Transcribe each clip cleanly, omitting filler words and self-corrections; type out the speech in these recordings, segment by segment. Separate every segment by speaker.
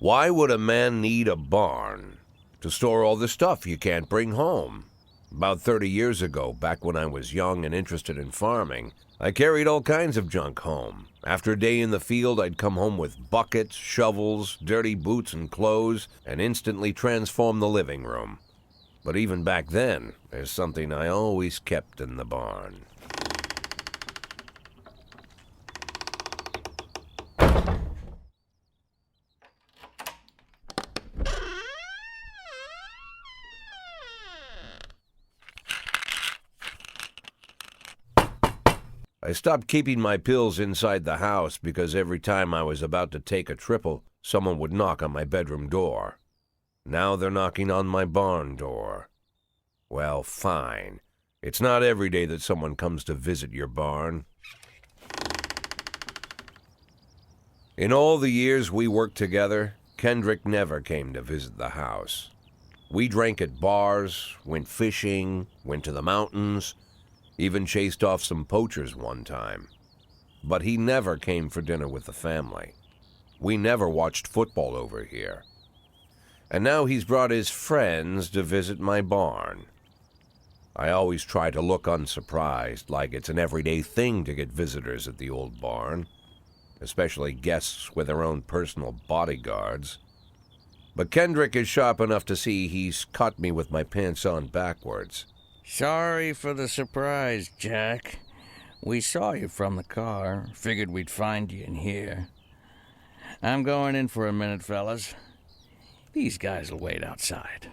Speaker 1: Why would a man need a barn? To store all the stuff you can't bring home. About 30 years ago, back when I was young and interested in farming, I carried all kinds of junk home. After a day in the field, I'd come home with buckets, shovels, dirty boots and clothes, and instantly transform the living room. But even back then, there's something I always kept in the barn. I stopped keeping my pills inside the house because every time I was about to take a triple, someone would knock on my bedroom door. Now they're knocking on my barn door. Well, fine. It's not every day that someone comes to visit your barn. In all the years we worked together, Kendrick never came to visit the house. We drank at bars, went fishing, went to the mountains, even chased off some poachers one time. But he never came for dinner with the family. We never watched football over here. And now he's brought his friends to visit my barn. I always try to look unsurprised, like it's an everyday thing to get visitors at the old barn, especially guests with their own personal bodyguards. But Kendrick is sharp enough to see he's caught me with my pants on backwards.
Speaker 2: Sorry for the surprise, Jack. We saw you from the car. Figured we'd find you in here. I'm going in for a minute, fellas. These guys will wait outside.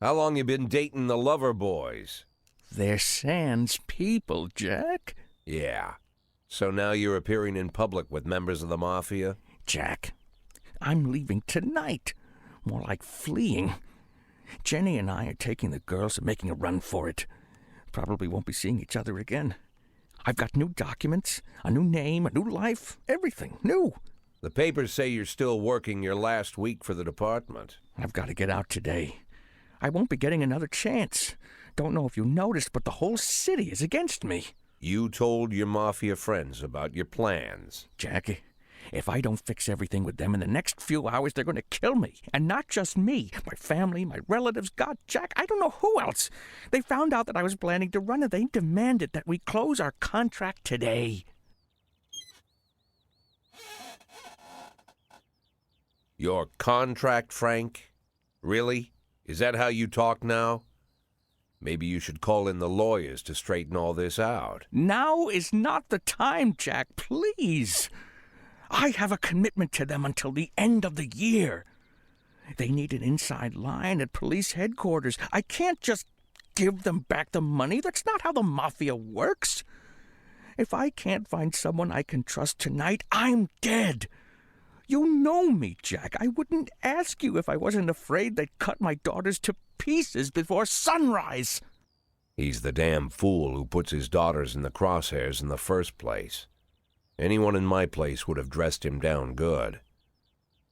Speaker 1: How long you been dating the lover boys?
Speaker 2: They're Sans people, Jack.
Speaker 1: Yeah. So now you're appearing in public with members of the Mafia?
Speaker 2: Jack, I'm leaving tonight. More like fleeing. Jenny and I are taking the girls and making a run for it. Probably won't be seeing each other again. I've got new documents, a new name, a new life, everything new.
Speaker 1: The papers say you're still working your last week for the department.
Speaker 2: I've got to get out today. I won't be getting another chance. Don't know if you noticed, but the whole city is against me.
Speaker 1: You told your Mafia friends about your plans.
Speaker 2: Jackie, if I don't fix everything with them in the next few hours, they're going to kill me. And not just me. My family, my relatives, God, Jack, I don't know who else. They found out that I was planning to run, and they demanded that we close our contract today.
Speaker 1: Your contract, Frank? Really? Is that how you talk now? Maybe you should call in the lawyers to straighten all this out.
Speaker 2: Now is not the time, Jack, please. I have a commitment to them until the end of the year. They need an inside line at police headquarters. I can't just give them back the money. That's not how the Mafia works. If I can't find someone I can trust tonight, I'm dead. You know me, Jack. I wouldn't ask you if I wasn't afraid they'd cut my daughters to pieces before sunrise.
Speaker 1: He's the damn fool who puts his daughters in the crosshairs in the first place. Anyone in my place would have dressed him down good.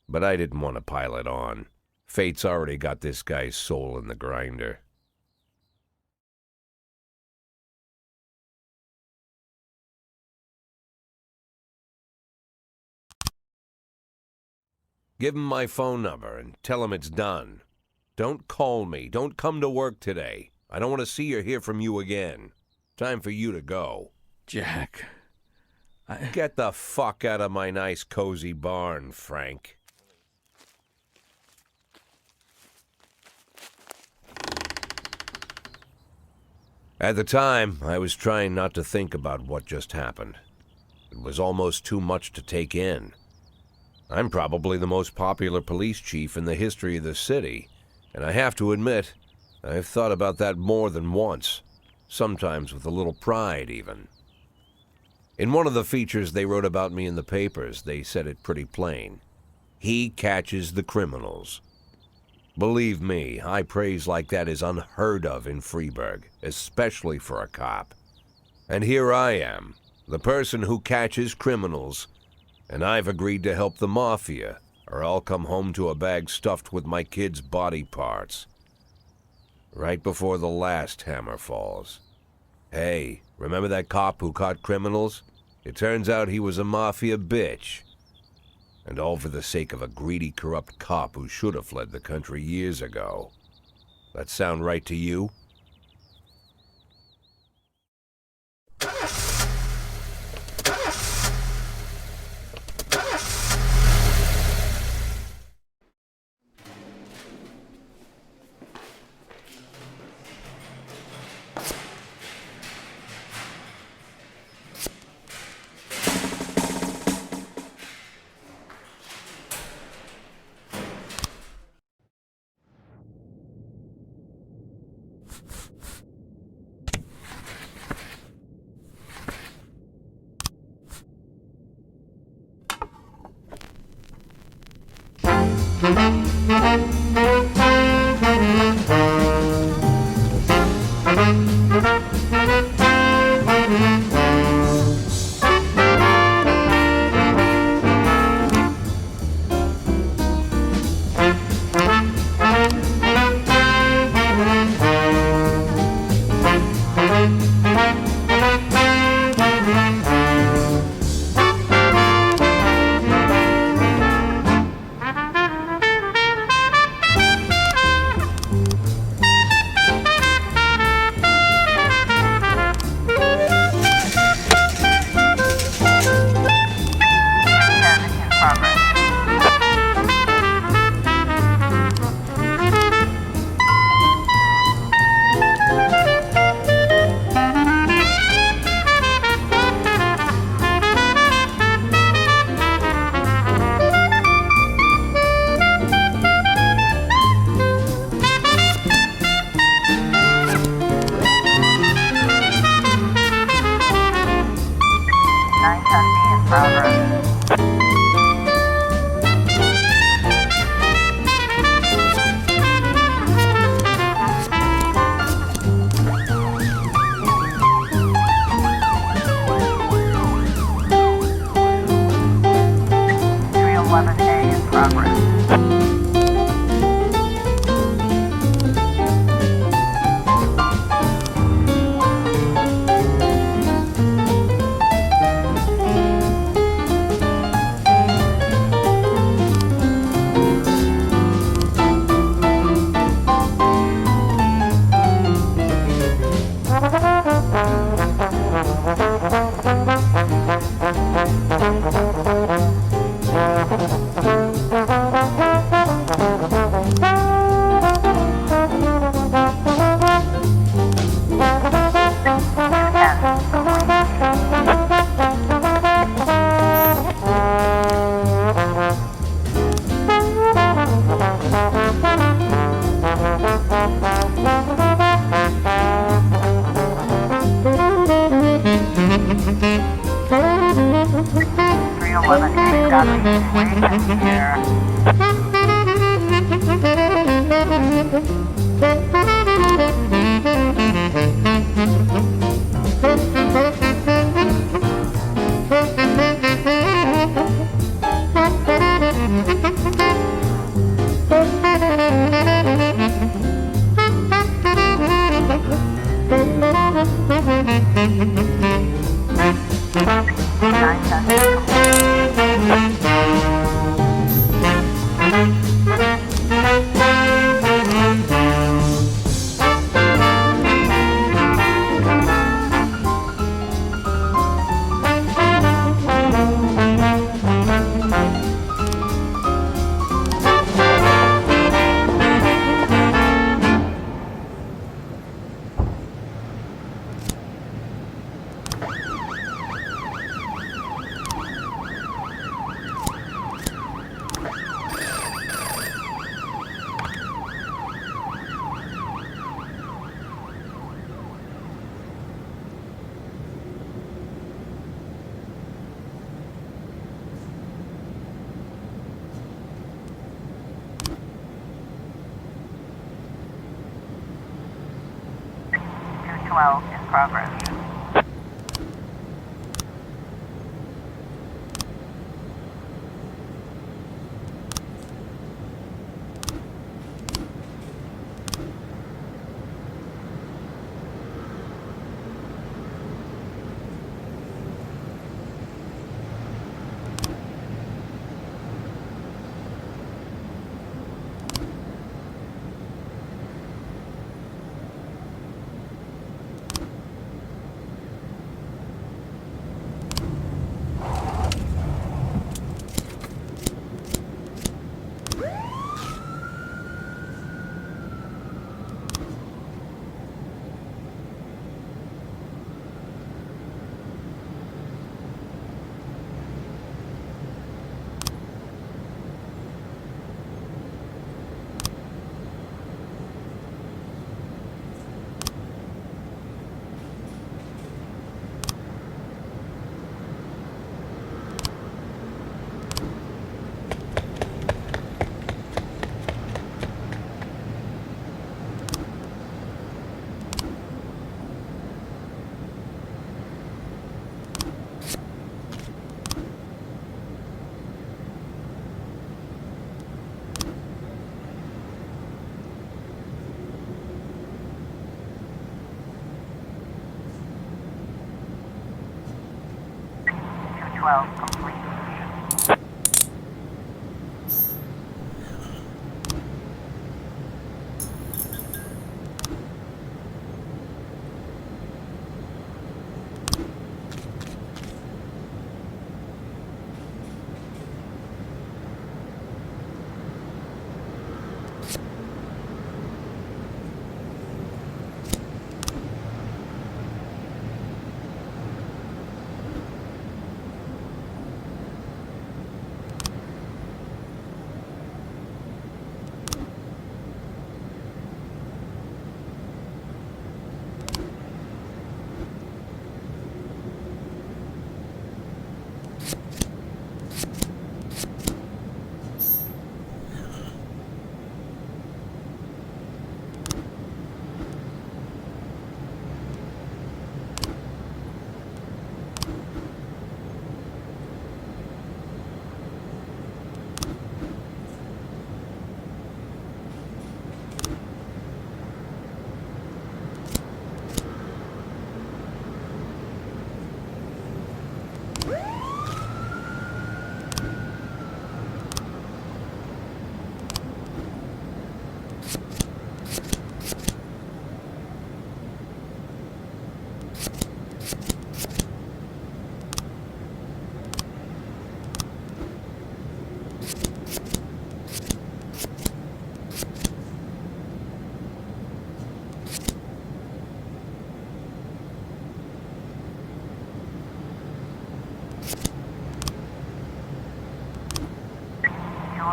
Speaker 1: But I didn't want to pile it on. Fate's already got this guy's soul in the grinder. Give him my phone number and tell him it's done. Don't call me. Don't come to work today. I don't want to see or hear from you again. Time for you to go.
Speaker 2: Jack,
Speaker 1: Get the fuck out of my nice, cozy barn, Frank. At the time, I was trying not to think about what just happened. It was almost too much to take in. I'm probably the most popular police chief in the history of the city, and I have to admit, I've thought about that more than once, sometimes with a little pride even. In one of the features they wrote about me in the papers, they said it pretty plain. He catches the criminals. Believe me, high praise like that is unheard of in Freeburg, especially for a cop. And here I am, the person who catches criminals, and I've agreed to help the Mafia, or I'll come home to a bag stuffed with my kids' body parts. Right before the last hammer falls. Hey, remember that cop who caught criminals? It turns out he was a mafia bitch. And all for the sake of a greedy, corrupt cop who should have fled the country years ago. That sound right to you?
Speaker 3: In progress. 212 complete.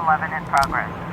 Speaker 3: In progress.